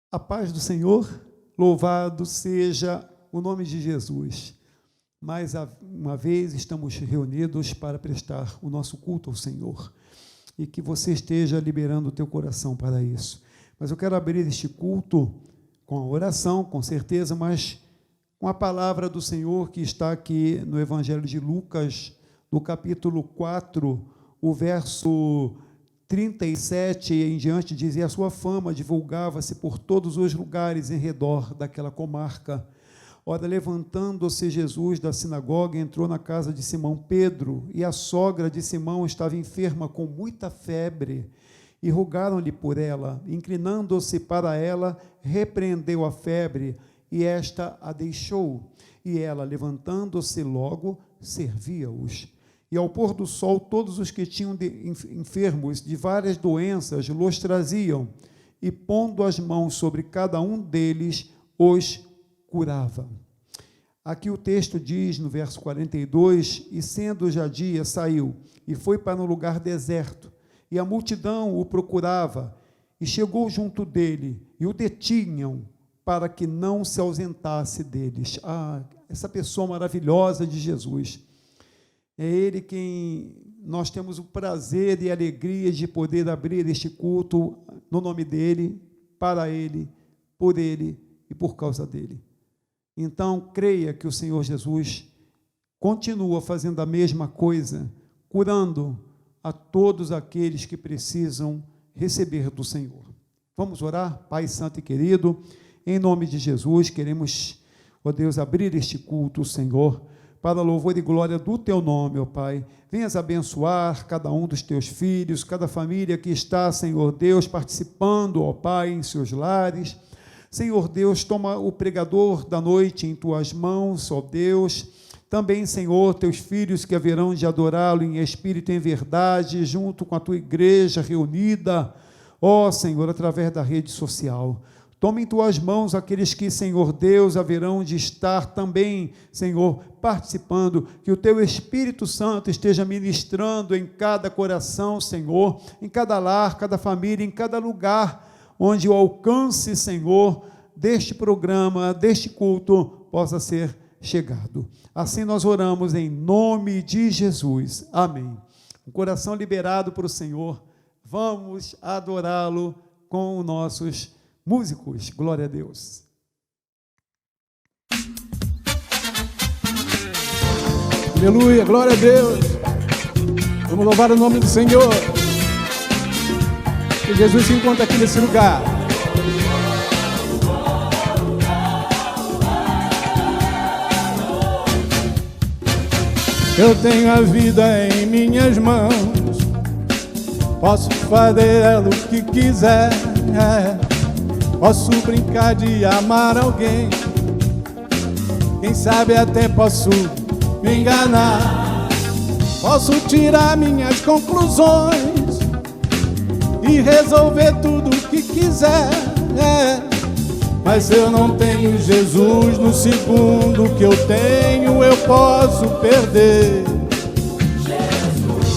A paz do Senhor, louvado seja o nome de Jesus. Mais uma vez estamos reunidos para prestar o nosso culto ao Senhor. E que você esteja liberando o teu coração para isso. Mas eu quero abrir este culto com a oração, com certeza, mas com a palavra do Senhor que está aqui no Evangelho de Lucas, no capítulo 4, o verso 37 em diante, dizia: a sua fama divulgava-se por todos os lugares em redor daquela comarca. Ora, levantando-se Jesus da sinagoga, entrou na casa de Simão Pedro, e a sogra de Simão estava enferma com muita febre, e rogaram-lhe por ela. Inclinando-se para ela, repreendeu a febre, e esta a deixou. E ela, levantando-se logo, servia-os. E ao pôr do sol, todos os que tinham enfermos de várias doenças los traziam, e pondo as mãos sobre cada um deles, os curava. Aqui o texto diz, no verso 42, e sendo já dia, saiu, e foi para um lugar deserto, e a multidão o procurava, e chegou junto dele, e o detinham, para que não se ausentasse deles. Essa pessoa maravilhosa de Jesus. É Ele quem nós temos o prazer e a alegria de poder abrir este culto no nome dEle, para Ele, por Ele e por causa dEle. Então, creia que o Senhor Jesus continua fazendo a mesma coisa, curando a todos aqueles que precisam receber do Senhor. Vamos orar? Pai Santo e querido, em nome de Jesus, queremos, ó Deus, abrir este culto, Senhor, para louvor e glória do Teu nome, ó Pai. Venhas abençoar cada um dos Teus filhos, cada família que está, Senhor Deus, participando, ó Pai, em seus lares. Senhor Deus, toma o pregador da noite em Tuas mãos, ó Deus. Também, Senhor, Teus filhos que haverão de adorá-lo em espírito e em verdade, junto com a Tua igreja reunida, ó Senhor, através da rede social. Toma em Tuas mãos aqueles que, Senhor Deus, haverão de estar também, Senhor, participando, que o Teu Espírito Santo esteja ministrando em cada coração, Senhor, em cada lar, cada família, em cada lugar, onde o alcance, Senhor, deste programa, deste culto, possa ser chegado. Assim nós oramos em nome de Jesus. Amém. Um coração liberado para o Senhor, vamos adorá-lo com os nossos músicos. Glória a Deus. Aleluia, glória a Deus. Vamos louvar o nome do Senhor. Que Jesus se encontra aqui nesse lugar. Eu tenho a vida em minhas mãos, posso fazer o que quiser. Posso brincar de amar alguém, quem sabe até posso me enganar. Posso tirar minhas conclusões e resolver tudo o que quiser. Mas se eu não tenho Jesus, no segundo que eu tenho eu posso perder.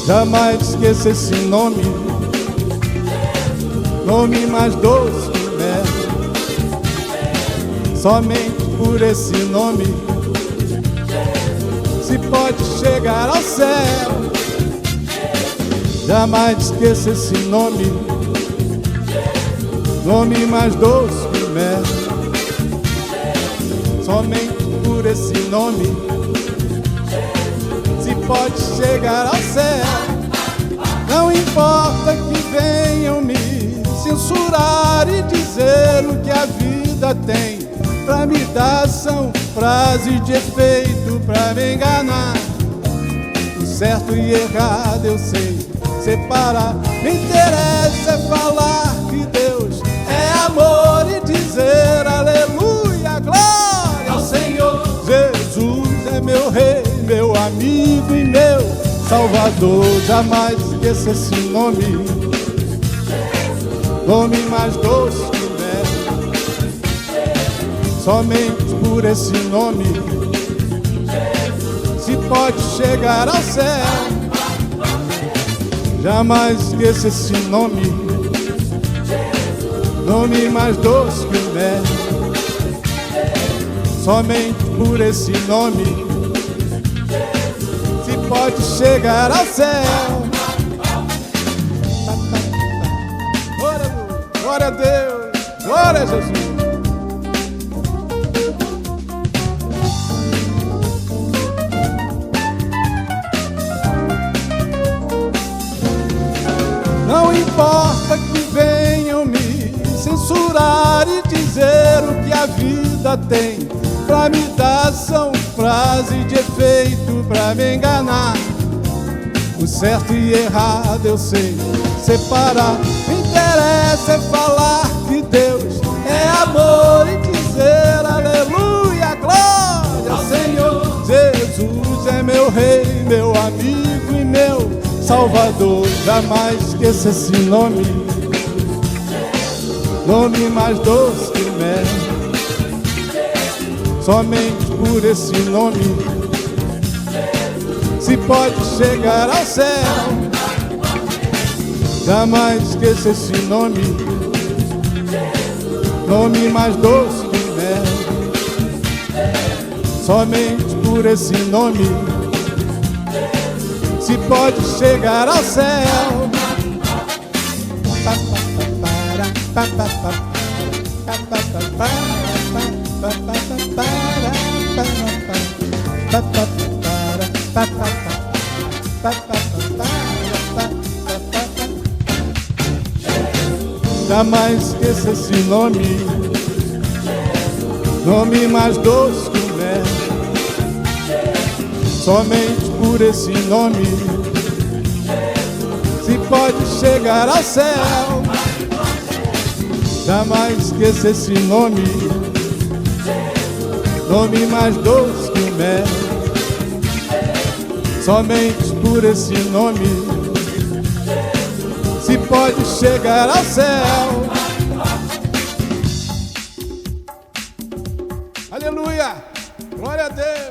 Jamais esqueça esse nome, nome mais doce. Somente por esse nome se pode chegar ao céu. Jamais esqueça esse nome, nome mais doce que mel. Somente por esse nome se pode chegar ao céu. Não importa que venham me censurar e dizer o que a vida tem pra me dar, são frases de efeito pra me enganar. O certo e errado eu sei separar. Me interessa falar que Deus é amor e dizer aleluia, glória ao Senhor. Jesus é meu rei, meu amigo e meu salvador. Jamais esqueça esse nome, nome mais doce que mel. Somente por esse nome se pode chegar ao céu. Jamais esqueça esse nome, nome mais doce que o mel. Somente por esse nome se pode chegar ao céu. Glória a Deus, glória a Jesus. Não importa que venham me censurar e dizer o que a vida tem pra me dar, são frases de efeito pra me enganar. O certo e errado eu sei separar. Me interessa é falar que Deus é amor e dizer aleluia, glória ao Senhor. Jesus é meu rei, meu amigo e meu Salvador. Jamais esqueça esse nome, nome mais doce que o mel. Somente por esse nome se pode chegar ao céu. Jamais esqueça esse nome, nome mais doce que o mel. Somente por esse nome se pode chegar ao céu. Jamais esqueça esse nome, nome mais doce que o mel. Somente por esse nome se pode chegar ao céu. Jamais esqueça esse nome, nome mais doce que o mel. Somente por esse nome se pode chegar ao céu. Aleluia, glória a Deus.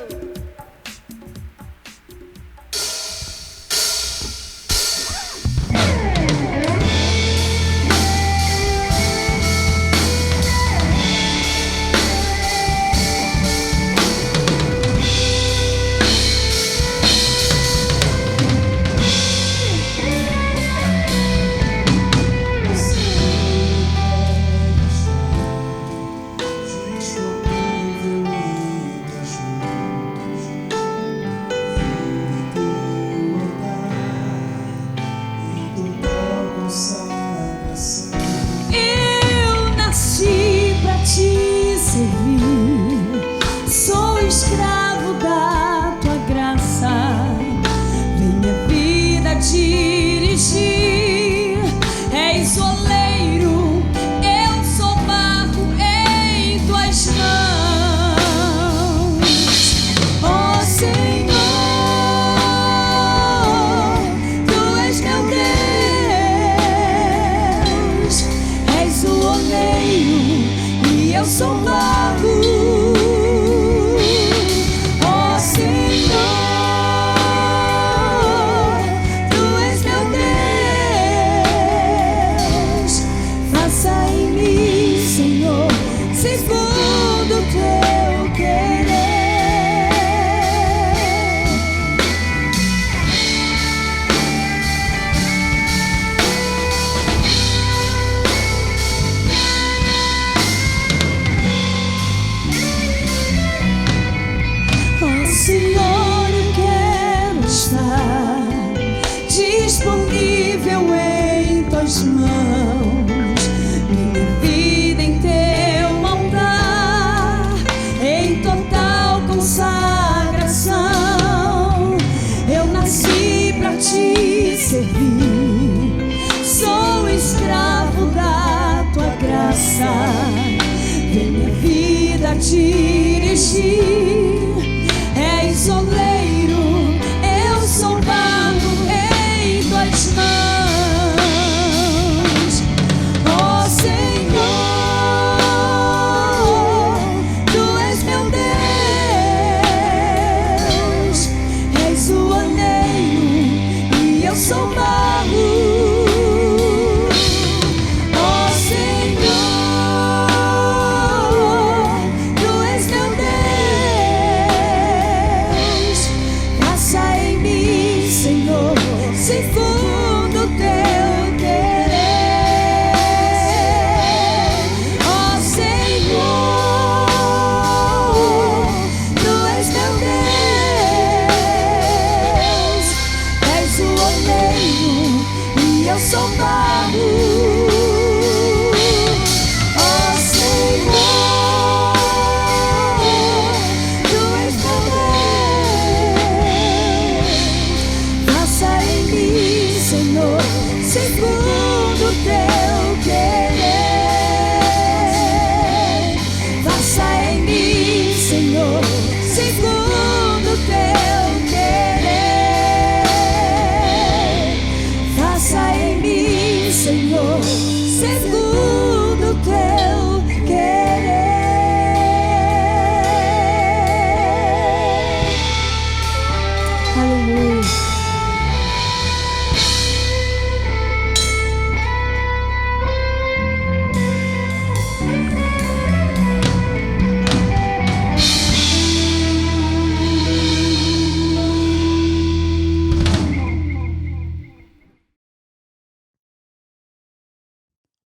Sou barro, ó Senhor.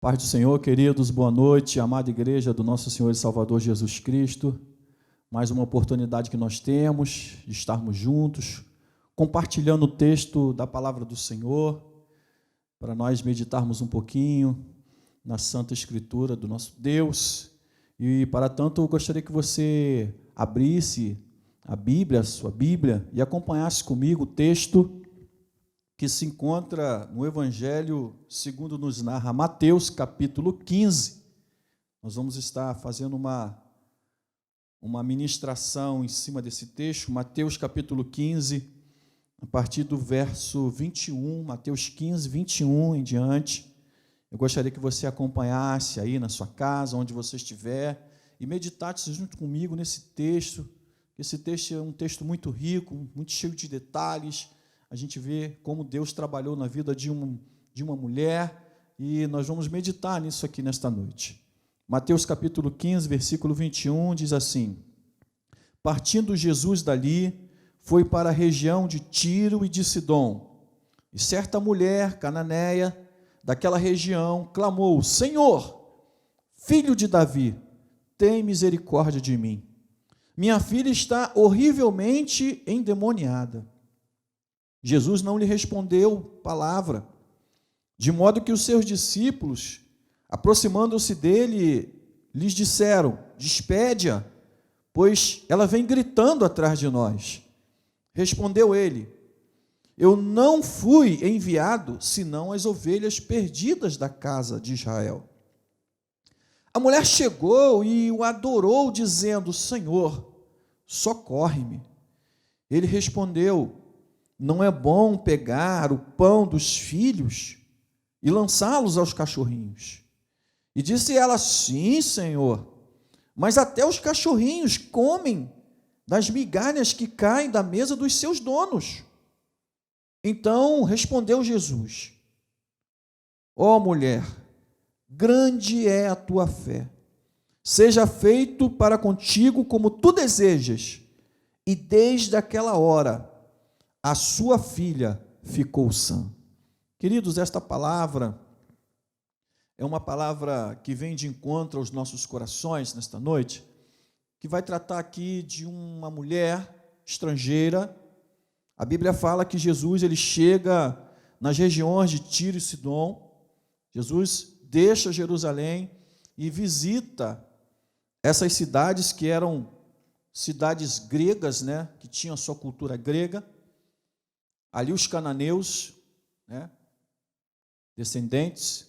Paz do Senhor, queridos, boa noite, amada igreja do nosso Senhor e Salvador Jesus Cristo. Mais uma oportunidade que nós temos de estarmos juntos, compartilhando o texto da palavra do Senhor, para nós meditarmos um pouquinho na Santa Escritura do nosso Deus. E, para tanto, eu gostaria que você abrisse a Bíblia, a sua Bíblia, e acompanhasse comigo o texto que se encontra no Evangelho segundo nos narra Mateus, capítulo 15. Nós vamos estar fazendo uma ministração em cima desse texto, Mateus capítulo 15, a partir do verso 21, Mateus 15, 21 em diante. Eu gostaria que você acompanhasse aí na sua casa, onde você estiver, e meditasse junto comigo nesse texto. Esse texto é um texto muito rico, muito cheio de detalhes. A gente vê como Deus trabalhou na vida de uma mulher, e nós vamos meditar nisso aqui nesta noite. Mateus capítulo 15, versículo 21, diz assim: Partindo Jesus dali, foi para a região de Tiro e de Sidom, e certa mulher cananeia daquela região clamou: Senhor, filho de Davi, tem misericórdia de mim. Minha filha está horrivelmente endemoniada. Jesus não lhe respondeu palavra, de modo que os seus discípulos, aproximando-se dele, lhes disseram: Despede-a, pois ela vem gritando atrás de nós. Respondeu ele: Eu não fui enviado, senão as ovelhas perdidas da casa de Israel. A mulher chegou e o adorou, dizendo: Senhor, socorre-me. Ele respondeu: Não é bom pegar o pão dos filhos e lançá-los aos cachorrinhos. E disse ela: Sim, Senhor, mas até os cachorrinhos comem das migalhas que caem da mesa dos seus donos. Então respondeu Jesus: Ó mulher, grande é a tua fé. Seja feito para contigo como tu desejas. E desde aquela hora a sua filha ficou sã. Queridos, esta palavra é uma palavra que vem de encontro aos nossos corações nesta noite, que vai tratar aqui de uma mulher estrangeira. A Bíblia fala que Jesus ele chega nas regiões de Tiro e Sidom. Jesus deixa Jerusalém e visita essas cidades que eram cidades gregas, né, que tinham a sua cultura grega. Ali os cananeus, né, descendentes,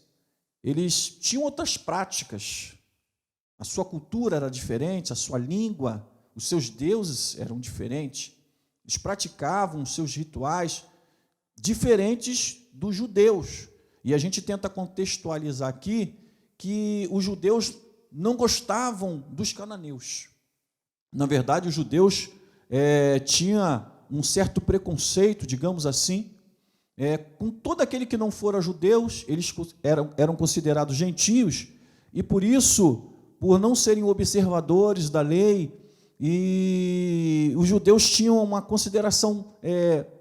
eles tinham outras práticas. A sua cultura era diferente, a sua língua, os seus deuses eram diferentes. Eles praticavam os seus rituais diferentes dos judeus. E a gente tenta contextualizar aqui que os judeus não gostavam dos cananeus. Na verdade, os judeus tinham um certo preconceito, digamos assim, com todo aquele que não fora judeus. Eles eram considerados gentios, e por isso, por não serem observadores da lei, e os judeus tinham uma consideração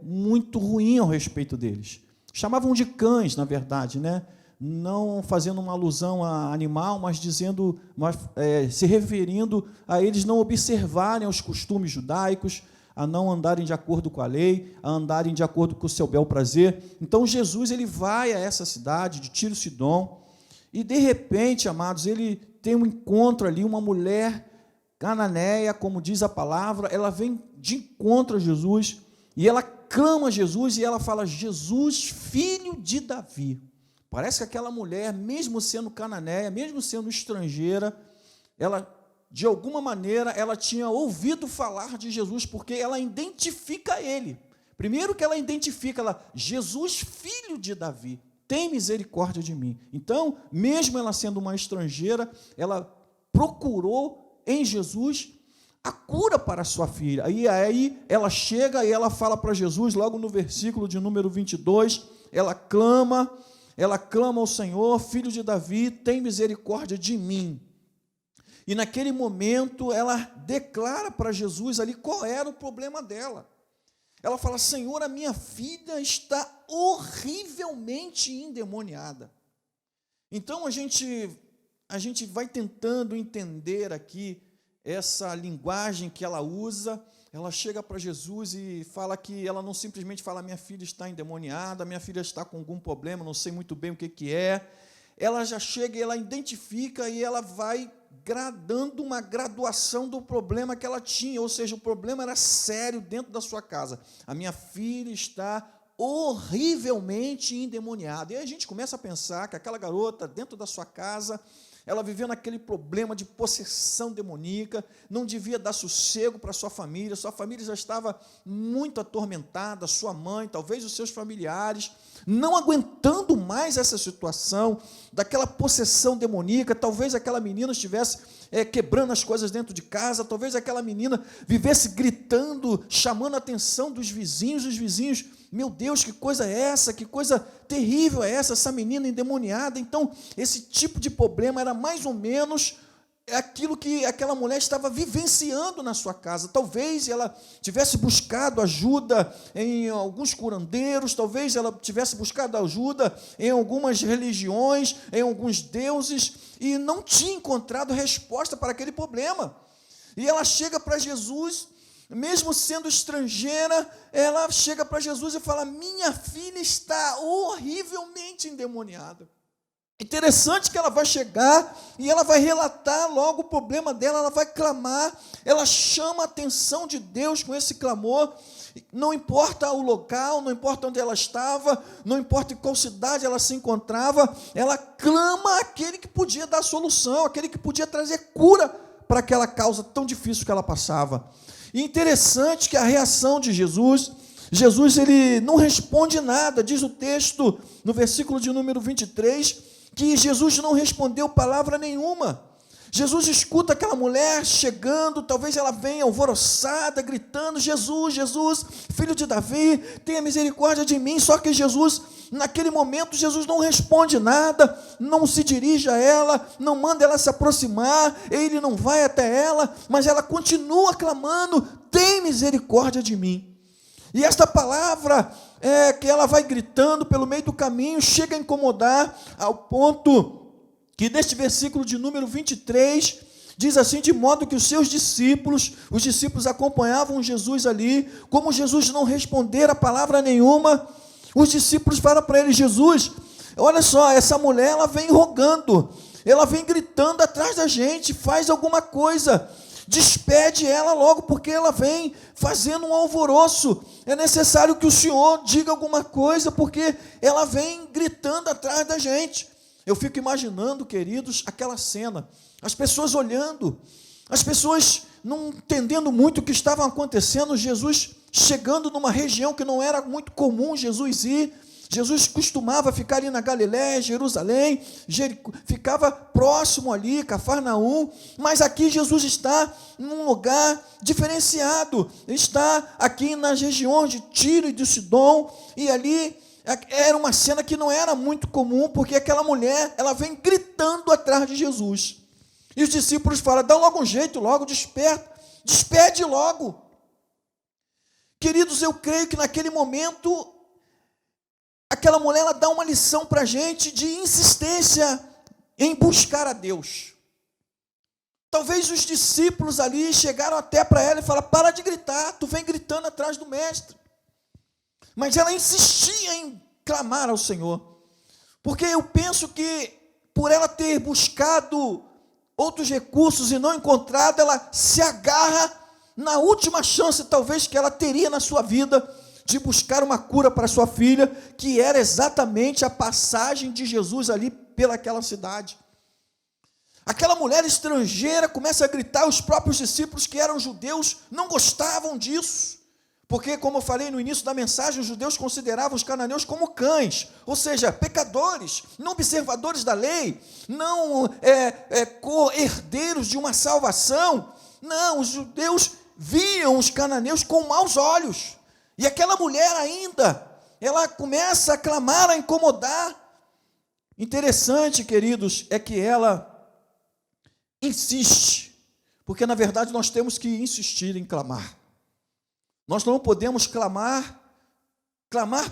muito ruim ao respeito deles. Chamavam de cães, na verdade, né? Não fazendo uma alusão a animal, mas se referindo a eles não observarem os costumes judaicos, a não andarem de acordo com a lei, a andarem de acordo com o seu bel prazer. Então Jesus ele vai a essa cidade de Tiro e Sidom, e de repente, amados, ele tem um encontro ali, uma mulher cananeia, como diz a palavra, ela vem de encontro a Jesus, e ela clama a Jesus, e ela fala: Jesus, filho de Davi. Parece que aquela mulher, mesmo sendo cananeia, mesmo sendo estrangeira, ela, de alguma maneira, ela tinha ouvido falar de Jesus, porque ela identifica ele. Primeiro que ela identifica, Jesus, filho de Davi, tem misericórdia de mim. Então, mesmo ela sendo uma estrangeira, ela procurou em Jesus a cura para a sua filha. E aí ela chega e ela fala para Jesus, logo no versículo de número 22, ela clama ao Senhor: Filho de Davi, tem misericórdia de mim. E naquele momento ela declara para Jesus ali qual era o problema dela. Ela fala: Senhor, a minha filha está horrivelmente endemoniada. Então a gente vai tentando entender aqui essa linguagem que ela usa. Ela chega para Jesus e fala que ela não simplesmente fala: minha filha está endemoniada, minha filha está com algum problema, não sei muito bem o que é. Ela já chega e ela identifica e ela vai dando uma graduação do problema que ela tinha, ou seja, o problema era sério dentro da sua casa. A minha filha está horrivelmente endemoniada. E aí a gente começa a pensar que aquela garota dentro da sua casa, ela vivendo aquele problema de possessão demoníaca, não devia dar sossego para sua família já estava muito atormentada, sua mãe, talvez os seus familiares, não aguentando mais essa situação, daquela possessão demoníaca. Talvez aquela menina estivesse quebrando as coisas dentro de casa, talvez aquela menina vivesse gritando, chamando a atenção dos vizinhos, meu Deus, que coisa é essa, que coisa terrível é essa menina endemoniada. Então, esse tipo de problema era mais ou menos aquilo que aquela mulher estava vivenciando na sua casa. Talvez ela tivesse buscado ajuda em alguns curandeiros, talvez ela tivesse buscado ajuda em algumas religiões, em alguns deuses, e não tinha encontrado resposta para aquele problema. E ela chega para Jesus, mesmo sendo estrangeira, ela chega para Jesus e fala: minha filha está horrivelmente endemoniada. Interessante que ela vai chegar e ela vai relatar logo o problema dela, ela vai clamar, ela chama a atenção de Deus com esse clamor. Não importa o local, não importa onde ela estava, não importa em qual cidade ela se encontrava, ela clama aquele que podia dar solução, aquele que podia trazer cura para aquela causa tão difícil que ela passava. E interessante que a reação de Jesus ele não responde nada. Diz o texto no versículo de número 23, que Jesus não respondeu palavra nenhuma. Jesus escuta aquela mulher chegando, talvez ela venha alvoroçada, gritando: Jesus, Jesus, filho de Davi, tenha misericórdia de mim. Só que Jesus, naquele momento, Jesus não responde nada, não se dirige a ela, não manda ela se aproximar, ele não vai até ela, mas ela continua clamando: tem misericórdia de mim. E esta palavra que ela vai gritando pelo meio do caminho, chega a incomodar, ao ponto que neste versículo de número 23, diz assim: de modo que os discípulos acompanhavam Jesus ali, como Jesus não respondera palavra nenhuma, os discípulos falam para ele: Jesus, olha só, essa mulher, ela vem rogando, ela vem gritando atrás da gente, faz alguma coisa, despede ela logo, porque ela vem fazendo um alvoroço, é necessário que o Senhor diga alguma coisa, porque ela vem gritando atrás da gente. Eu fico imaginando, queridos, aquela cena, as pessoas olhando, as pessoas não entendendo muito o que estava acontecendo, Jesus chegando numa região que não era muito comum Jesus ir. Jesus costumava ficar ali na Galiléia, Jerusalém, ficava próximo ali, Cafarnaum, mas aqui Jesus está num lugar diferenciado, está aqui nas regiões de Tiro e de Sidom, e ali era uma cena que não era muito comum, porque aquela mulher, ela vem gritando atrás de Jesus, e os discípulos falam: dá logo um jeito, logo, desperta, despede logo. Queridos, eu creio que naquele momento, aquela mulher, ela dá uma lição para a gente de insistência em buscar a Deus. Talvez os discípulos ali chegaram até para ela e falaram: para de gritar, tu vem gritando atrás do mestre. Mas ela insistia em clamar ao Senhor, porque eu penso que por ela ter buscado outros recursos e não encontrado, ela se agarra na última chance talvez que ela teria na sua vida, de buscar uma cura para sua filha, que era exatamente a passagem de Jesus ali pelaquela cidade. Aquela mulher estrangeira começa a gritar, os próprios discípulos que eram judeus não gostavam disso, porque, como eu falei no início da mensagem, os judeus consideravam os cananeus como cães, ou seja, pecadores, não observadores da lei, não co-herdeiros de uma salvação. Não, os judeus viam os cananeus com maus olhos. E aquela mulher ainda, ela começa a clamar, a incomodar. Interessante, queridos, é que ela insiste, porque na verdade nós temos que insistir em clamar. Nós não podemos clamar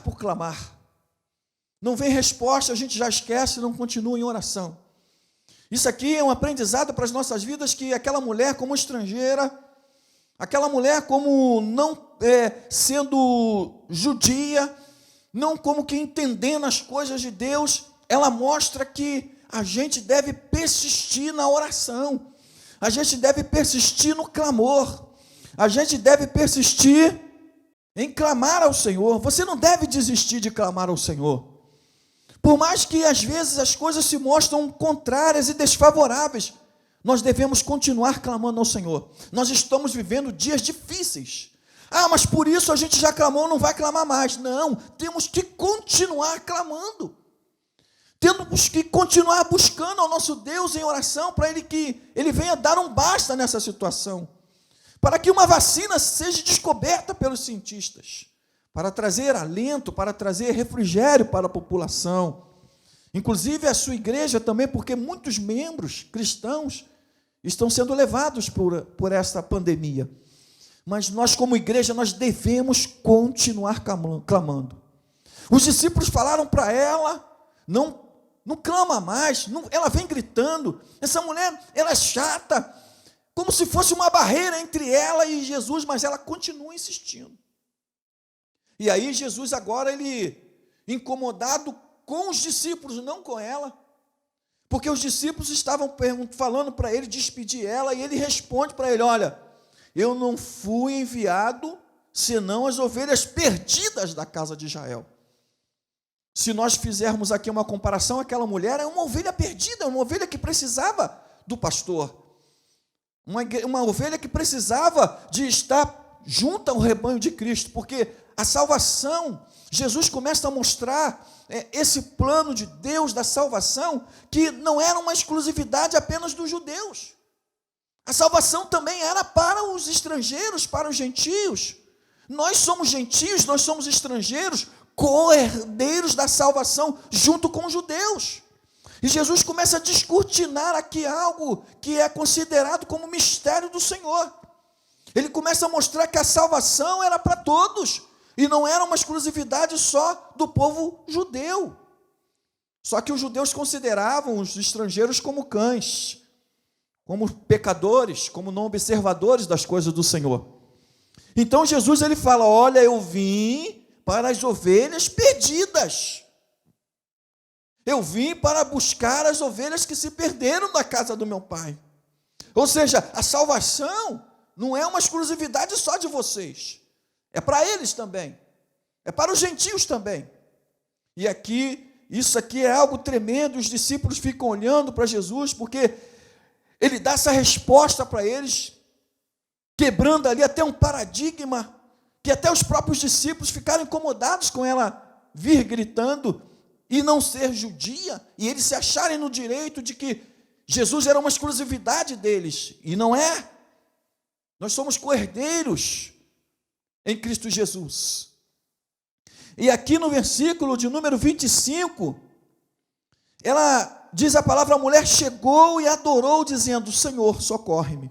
por clamar. Não vem resposta, a gente já esquece e não continua em oração. Isso aqui é um aprendizado para as nossas vidas, que aquela mulher como estrangeira, aquela mulher como não sendo judia, não como que entendendo as coisas de Deus, ela mostra que a gente deve persistir na oração, a gente deve persistir no clamor, a gente deve persistir em clamar ao Senhor. Você não deve desistir de clamar ao Senhor. Por mais que às vezes as coisas se mostram contrárias e desfavoráveis, nós devemos continuar clamando ao Senhor. Nós estamos vivendo dias difíceis. Mas por isso a gente já clamou, não vai clamar mais. Não, temos que continuar clamando. Temos que continuar buscando ao nosso Deus em oração, para que Ele venha dar um basta nessa situação. Para que uma vacina seja descoberta pelos cientistas, para trazer alento, para trazer refrigério para a população. Inclusive a sua igreja também, porque muitos membros cristãos estão sendo levados por esta pandemia. Mas nós, como igreja, nós devemos continuar clamando. Os discípulos falaram para ela, não clama mais, ela vem gritando, essa mulher, ela é chata, como se fosse uma barreira entre ela e Jesus, mas ela continua insistindo. E aí Jesus agora, ele, incomodado com os discípulos, não com ela, porque os discípulos estavam falando para ele despedir ela, e ele responde para ele: olha, eu não fui enviado senão as ovelhas perdidas da casa de Israel. Se nós fizermos aqui uma comparação, aquela mulher é uma ovelha perdida, uma ovelha que precisava do pastor, uma ovelha que precisava de estar junto ao rebanho de Cristo, porque a salvação, Jesus começa a mostrar esse plano de Deus da salvação, que não era uma exclusividade apenas dos judeus. A salvação também era para os estrangeiros, para os gentios. Nós somos gentios, nós somos estrangeiros, co-herdeiros da salvação junto com os judeus. E Jesus começa a descortinar aqui algo que é considerado como mistério do Senhor. Ele começa a mostrar que a salvação era para todos, e não era uma exclusividade só do povo judeu. Só que os judeus consideravam os estrangeiros como cães, como pecadores, como não observadores das coisas do Senhor. Então Jesus, ele fala: olha, eu vim para as ovelhas perdidas. Eu vim para buscar as ovelhas que se perderam da casa do meu Pai. Ou seja, a salvação não é uma exclusividade só de vocês. É para eles também. É para os gentios também. E aqui, isso aqui é algo tremendo. Os discípulos ficam olhando para Jesus, porque ele dá essa resposta para eles, quebrando ali até um paradigma, que até os próprios discípulos ficaram incomodados com ela vir gritando e não ser judia, e eles se acharem no direito de que Jesus era uma exclusividade deles, e não é. Nós somos co-herdeiros em Cristo Jesus. E aqui no versículo de número 25, ela diz a palavra: a mulher chegou e adorou, dizendo: Senhor, socorre-me.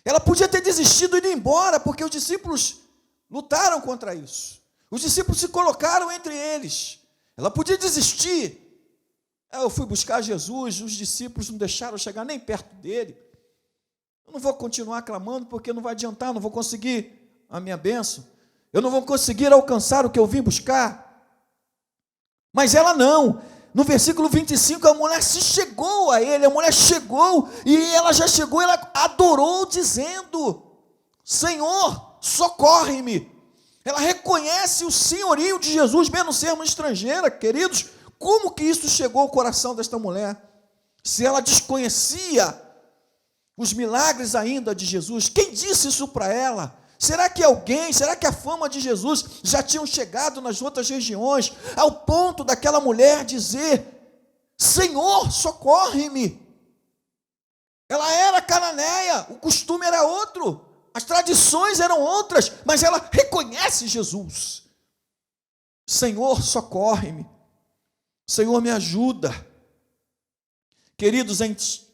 Ela podia ter desistido e ido embora, porque os discípulos lutaram contra isso. Os discípulos se colocaram entre eles. Ela podia desistir. Eu fui buscar Jesus, os discípulos não deixaram chegar nem perto dele. Eu não vou continuar clamando, porque não vai adiantar, não vou conseguir a minha bênção. Eu não vou conseguir alcançar o que eu vim buscar. Mas ela não. No versículo 25, a mulher se chegou a ele, a mulher chegou, e ela já chegou, ela adorou, dizendo: Senhor, socorre-me. Ela reconhece o senhorio de Jesus, mesmo sendo estrangeira, queridos. Como que isso chegou ao coração desta mulher? Se ela desconhecia os milagres ainda de Jesus, quem disse isso para ela? Será que a fama de Jesus já tinham chegado nas outras regiões, ao ponto daquela mulher dizer: Senhor, socorre-me? Ela era cananeia, o costume era outro, as tradições eram outras, mas ela reconhece Jesus. Senhor, socorre-me. Senhor, me ajuda. Queridos, é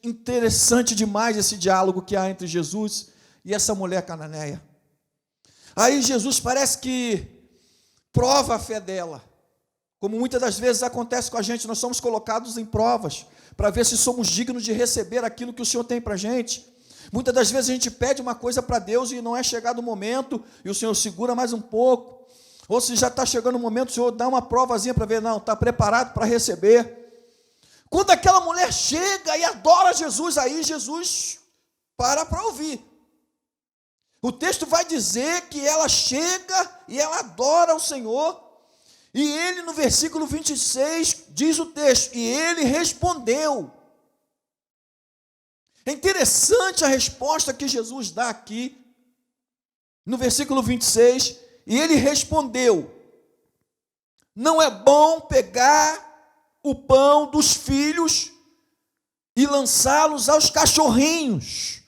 interessante demais esse diálogo que há entre Jesus e essa mulher cananeia. Aí Jesus parece que prova a fé dela. Como muitas das vezes acontece com a gente, nós somos colocados em provas para ver se somos dignos de receber aquilo que o Senhor tem para a gente. Muitas das vezes a gente pede uma coisa para Deus e não é chegado o momento, e o Senhor segura mais um pouco. Ou se já está chegando o momento, o Senhor dá uma provazinha para ver, não, está preparado para receber. Quando aquela mulher chega e adora Jesus, aí Jesus para ouvir. O texto vai dizer que ela chega e ela adora o Senhor. E ele, no versículo 26, diz o texto, e ele respondeu. É interessante a resposta que Jesus dá aqui, no versículo 26, e ele respondeu: não é bom pegar o pão dos filhos e lançá-los aos cachorrinhos.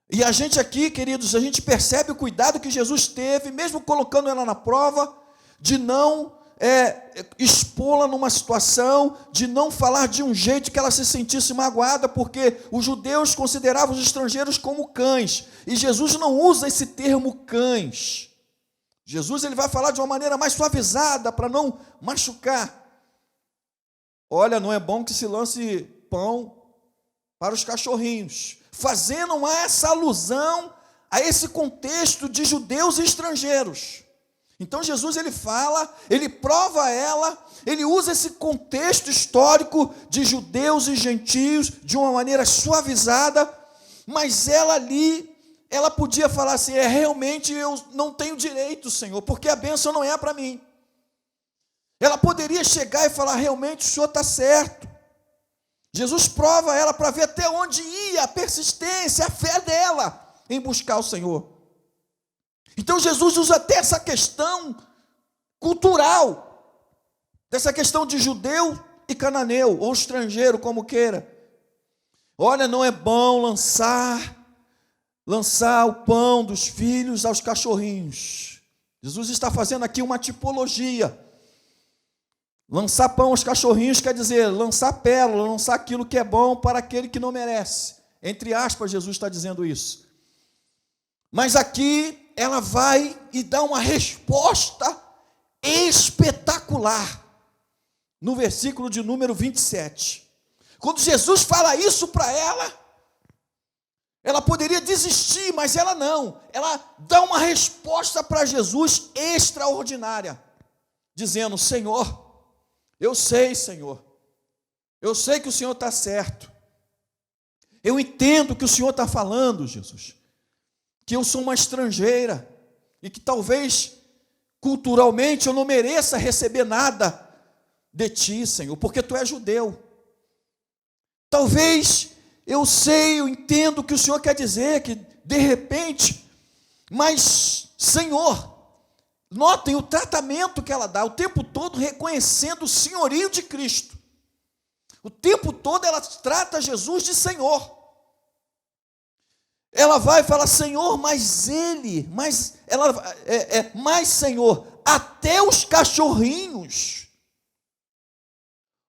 E a gente aqui, queridos, a gente percebe o cuidado que Jesus teve, mesmo colocando ela na prova, de não expô-la numa situação, de não falar de um jeito que ela se sentisse magoada, porque os judeus consideravam os estrangeiros como cães, e Jesus não usa esse termo cães. Jesus ele vai falar de uma maneira mais suavizada, para não machucar. Olha, não é bom que se lance pão para os cachorrinhos, fazendo essa alusão a esse contexto de judeus e estrangeiros. Então Jesus ele fala, ele prova ela, ele usa esse contexto histórico de judeus e gentios de uma maneira suavizada, mas ela ali, ela podia falar assim, realmente eu não tenho direito, Senhor, porque a bênção não é para mim. Ela poderia chegar e falar, realmente o Senhor está certo. Jesus prova ela para ver até onde ia a persistência, a fé dela em buscar o Senhor. Então Jesus usa até essa questão cultural, dessa questão de judeu e cananeu, ou estrangeiro, como queira. Olha, não é bom lançar o pão dos filhos aos cachorrinhos. Jesus está fazendo aqui uma tipologia. Lançar pão aos cachorrinhos quer dizer lançar pérola, lançar aquilo que é bom para aquele que não merece. Entre aspas, Jesus está dizendo isso. Mas aqui ela vai e dá uma resposta espetacular no versículo de número 27. Quando Jesus fala isso para ela poderia desistir, mas ela não. Ela dá uma resposta para Jesus extraordinária, dizendo, Senhor, eu sei, Senhor, eu sei que o Senhor está certo. Eu entendo que o Senhor está falando, Jesus, que eu sou uma estrangeira e que talvez culturalmente eu não mereça receber nada de ti, Senhor, porque tu és judeu. Talvez eu sei, eu entendo o que o Senhor quer dizer, que de repente, mas, Senhor, notem o tratamento que ela dá, o tempo todo reconhecendo o senhorio de Cristo. O tempo todo ela trata Jesus de Senhor. Ela vai falar, Senhor, mas Senhor, até os cachorrinhos.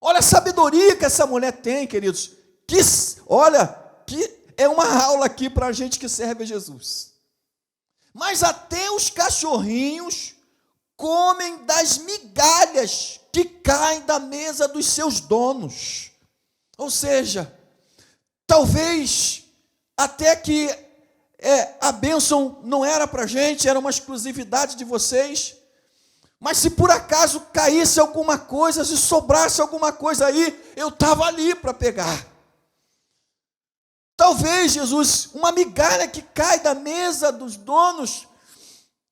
Olha a sabedoria que essa mulher tem, queridos. Que é uma aula aqui para a gente que serve a Jesus. Mas até os cachorrinhos comem das migalhas que caem da mesa dos seus donos. Ou seja, talvez até que a bênção não era para a gente, era uma exclusividade de vocês, mas se por acaso caísse alguma coisa, se sobrasse alguma coisa aí, eu estava ali para pegar. Talvez, Jesus, uma migalha que cai da mesa dos donos,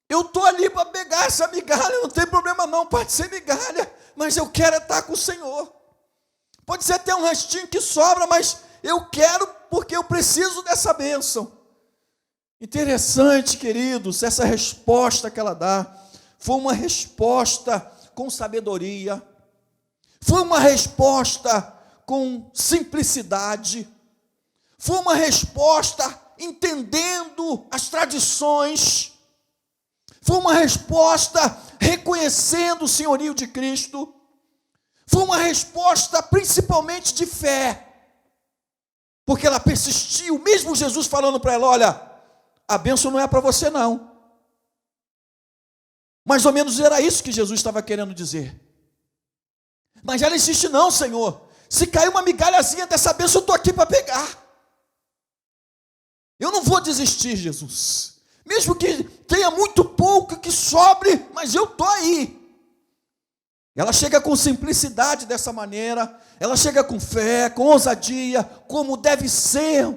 eu estou ali para pegar essa migalha, não tem problema não, pode ser migalha, mas eu quero estar com o Senhor. Pode ser até um restinho que sobra, mas eu quero porque eu preciso dessa bênção. Interessante, queridos, essa resposta que ela dá, foi uma resposta com sabedoria, foi uma resposta com simplicidade, foi uma resposta entendendo as tradições, foi uma resposta reconhecendo o senhorio de Cristo, foi uma resposta principalmente de fé, porque ela persistiu, mesmo Jesus falando para ela, olha, a bênção não é para você não, Mais ou menos era isso que Jesus estava querendo dizer. Mas ela insiste: não, Senhor, se cair uma migalhazinha dessa bênção, eu estou aqui para pegar. Eu não vou desistir, Jesus. Mesmo que tenha muito pouco, que sobre, mas eu estou aí. Ela chega com simplicidade dessa maneira, ela chega com fé, com ousadia, como deve ser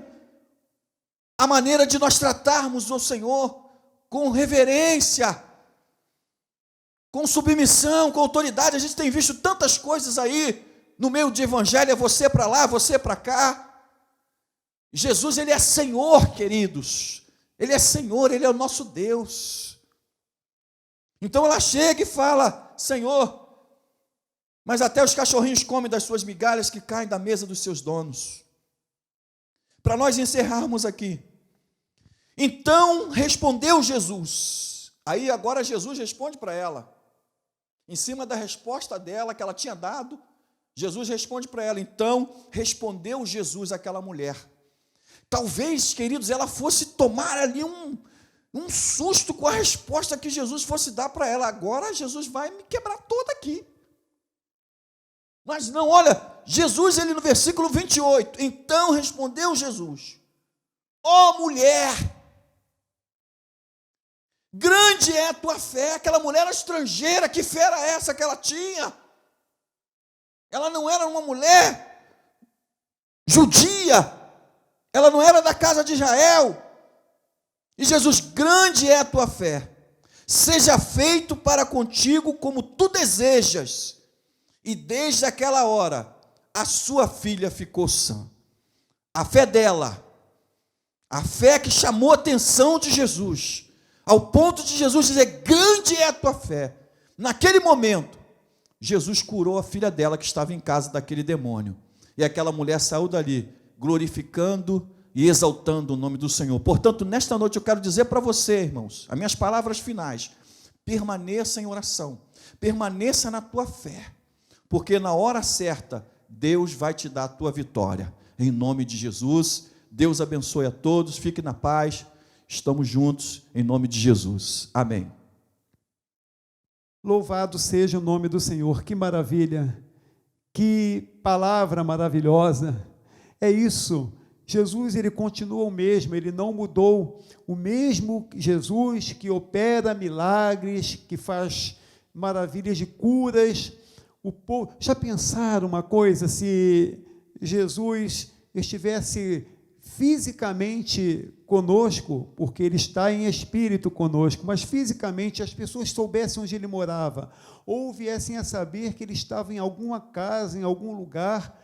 a maneira de nós tratarmos o Senhor, com reverência, com submissão, com autoridade. A gente tem visto tantas coisas aí no meio de evangelho, é você para lá, você para cá. Jesus, Ele é Senhor, queridos. Ele é Senhor, Ele é o nosso Deus. Então ela chega e fala: Senhor, mas até os cachorrinhos comem das suas migalhas que caem da mesa dos seus donos. Para nós encerrarmos aqui. Então respondeu Jesus. Aí agora Jesus responde para ela. Em cima da resposta dela que ela tinha dado, Jesus responde para ela. Então respondeu Jesus àquela mulher. Talvez, queridos, ela fosse tomar ali um susto com a resposta que Jesus fosse dar para ela. Agora Jesus vai me quebrar toda aqui. Mas não, olha, Jesus, ele no versículo 28, então respondeu Jesus: ó mulher, grande é a tua fé. Aquela mulher era estrangeira, que fé era essa que ela tinha? Ela não era uma mulher judia, ela não era da casa de Israel. E Jesus: grande é a tua fé, seja feito para contigo como tu desejas. E desde aquela hora, a sua filha ficou sã. A fé dela, a fé que chamou a atenção de Jesus, ao ponto de Jesus dizer: grande é a tua fé. Naquele momento, Jesus curou a filha dela que estava em casa daquele demônio. E aquela mulher saiu dali, glorificando e exaltando o nome do Senhor. Portanto, nesta noite eu quero dizer para você, irmãos, as minhas palavras finais: permaneça em oração, permaneça na tua fé, porque na hora certa, Deus vai te dar a tua vitória. Em nome de Jesus, Deus abençoe a todos, fique na paz, estamos juntos, em nome de Jesus. Amém. Louvado seja o nome do Senhor, que maravilha, que palavra maravilhosa. É isso, Jesus, ele continua o mesmo, ele não mudou. O mesmo Jesus que opera milagres, que faz maravilhas de curas. O povo, já pensaram uma coisa, se Jesus estivesse fisicamente conosco, porque ele está em espírito conosco, mas fisicamente as pessoas soubessem onde ele morava, ou viessem a saber que ele estava em alguma casa, em algum lugar,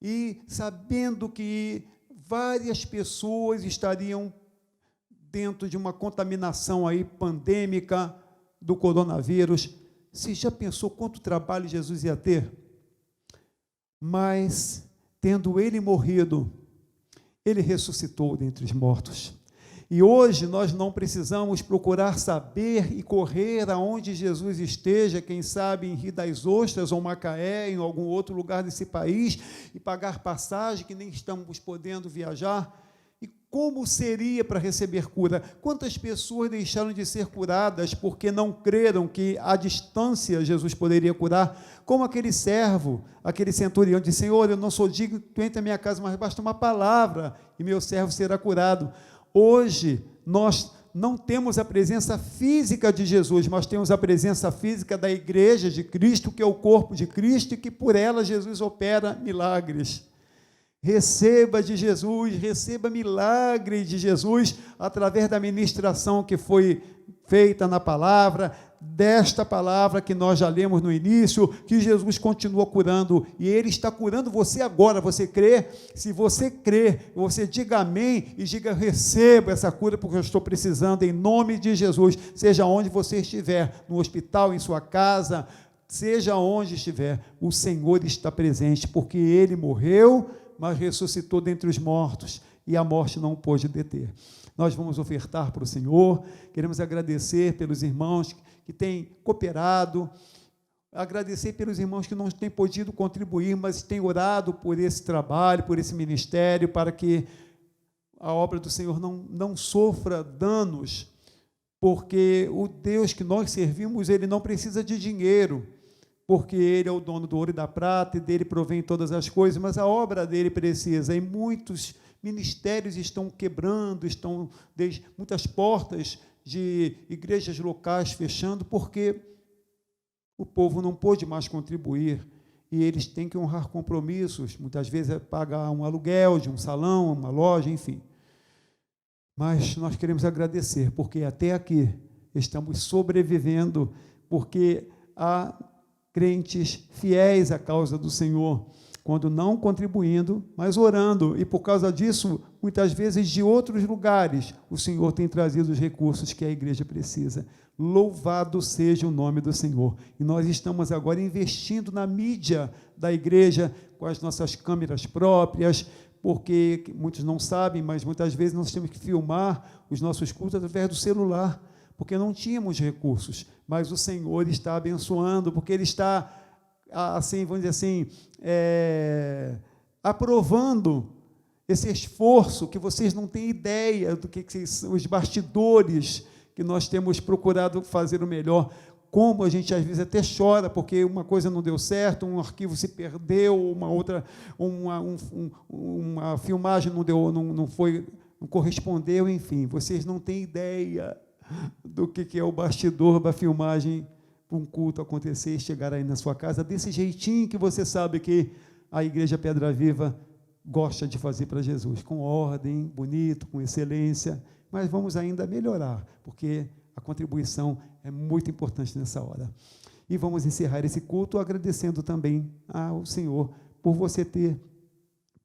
e sabendo que várias pessoas estariam dentro de uma contaminação aí pandêmica do coronavírus. Você já pensou quanto trabalho Jesus ia ter? Mas, tendo ele morrido, ele ressuscitou dentre os mortos. E hoje nós não precisamos procurar saber e correr aonde Jesus esteja, quem sabe em Rio das Ostras ou Macaé, em algum outro lugar desse país, e pagar passagem que nem estamos podendo viajar. E como seria para receber cura? Quantas pessoas deixaram de ser curadas porque não creram que à distância Jesus poderia curar? Como aquele servo, aquele centurião disse: Senhor, eu não sou digno que tu entre na minha casa, mas basta uma palavra e meu servo será curado. Hoje, nós não temos a presença física de Jesus, mas temos a presença física da igreja de Cristo, que é o corpo de Cristo, e que por ela Jesus opera milagres. Receba de Jesus, receba milagre de Jesus, através da ministração que foi feita na palavra, desta palavra que nós já lemos no início, que Jesus continua curando, e Ele está curando você agora. Você crê? Se você crê, você diga amém, e diga: receba essa cura, porque eu estou precisando, em nome de Jesus, seja onde você estiver, no hospital, em sua casa, seja onde estiver, o Senhor está presente, porque Ele morreu, mas ressuscitou dentre os mortos, e a morte não o pôde deter. Nós vamos ofertar para o Senhor, queremos agradecer pelos irmãos que têm cooperado, agradecer pelos irmãos que não têm podido contribuir, mas têm orado por esse trabalho, por esse ministério, para que a obra do Senhor não sofra danos porque o Deus que nós servimos, ele não precisa de dinheiro, porque ele é o dono do ouro e da prata, e dele provém todas as coisas, mas a obra dele precisa, e muitos ministérios estão quebrando, muitas portas de igrejas locais fechando, porque o povo não pôde mais contribuir, e eles têm que honrar compromissos, muitas vezes é pagar um aluguel de um salão, uma loja, enfim. Mas nós queremos agradecer, porque até aqui estamos sobrevivendo, porque há crentes fiéis à causa do Senhor, quando não contribuindo, mas orando, e por causa disso, muitas vezes de outros lugares, o Senhor tem trazido os recursos que a igreja precisa. Louvado seja o nome do Senhor. E nós estamos agora investindo na mídia da igreja, com as nossas câmeras próprias, porque muitos não sabem, mas muitas vezes nós temos que filmar os nossos cultos através do celular, porque não tínhamos recursos, mas o Senhor está abençoando, porque Ele está, assim, vamos dizer assim, aprovando esse esforço que vocês não têm ideia do que são os bastidores que nós temos procurado fazer o melhor, como a gente às vezes até chora, porque uma coisa não deu certo, um arquivo se perdeu, uma filmagem não correspondeu, enfim, vocês não têm ideia do que é o bastidor da filmagem para um culto acontecer e chegar aí na sua casa, desse jeitinho que você sabe que a Igreja Pedra Viva gosta de fazer para Jesus, com ordem, bonito, com excelência, mas vamos ainda melhorar, porque a contribuição é muito importante nessa hora. E vamos encerrar esse culto agradecendo também ao Senhor por você ter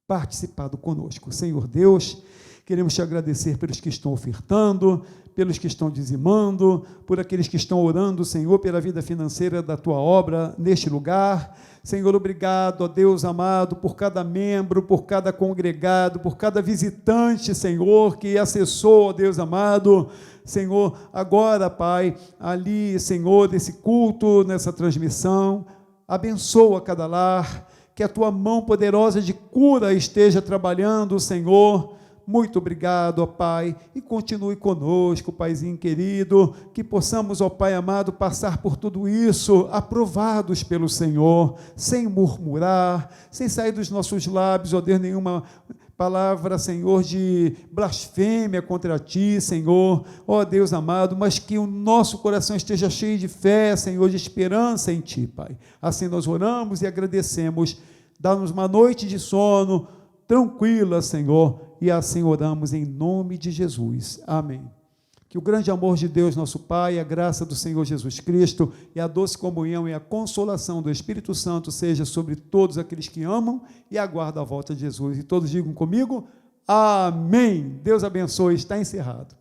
participado conosco. Senhor Deus, queremos te agradecer pelos que estão ofertando, pelos que estão dizimando, por aqueles que estão orando, Senhor, pela vida financeira da tua obra neste lugar. Senhor, obrigado, ó Deus amado, por cada membro, por cada congregado, por cada visitante, Senhor, que acessou, ó Deus amado, Senhor, agora, Pai, ali, Senhor, desse culto, nessa transmissão, abençoa cada lar, que a tua mão poderosa de cura esteja trabalhando, Senhor. Muito obrigado, ó Pai, e continue conosco, Paizinho querido, que possamos, ó Pai amado, passar por tudo isso, aprovados pelo Senhor, sem murmurar, sem sair dos nossos lábios, ó Deus, nenhuma palavra, Senhor, de blasfêmia contra Ti, Senhor, ó Deus amado, mas que o nosso coração esteja cheio de fé, Senhor, de esperança em Ti, Pai. Assim nós oramos e agradecemos, dá-nos uma noite de sono tranquila, Senhor, e assim oramos em nome de Jesus. Amém. Que o grande amor de Deus, nosso Pai, a graça do Senhor Jesus Cristo e a doce comunhão e a consolação do Espírito Santo seja sobre todos aqueles que amam e aguardam a volta de Jesus. E todos digam comigo, amém. Deus abençoe, está encerrado.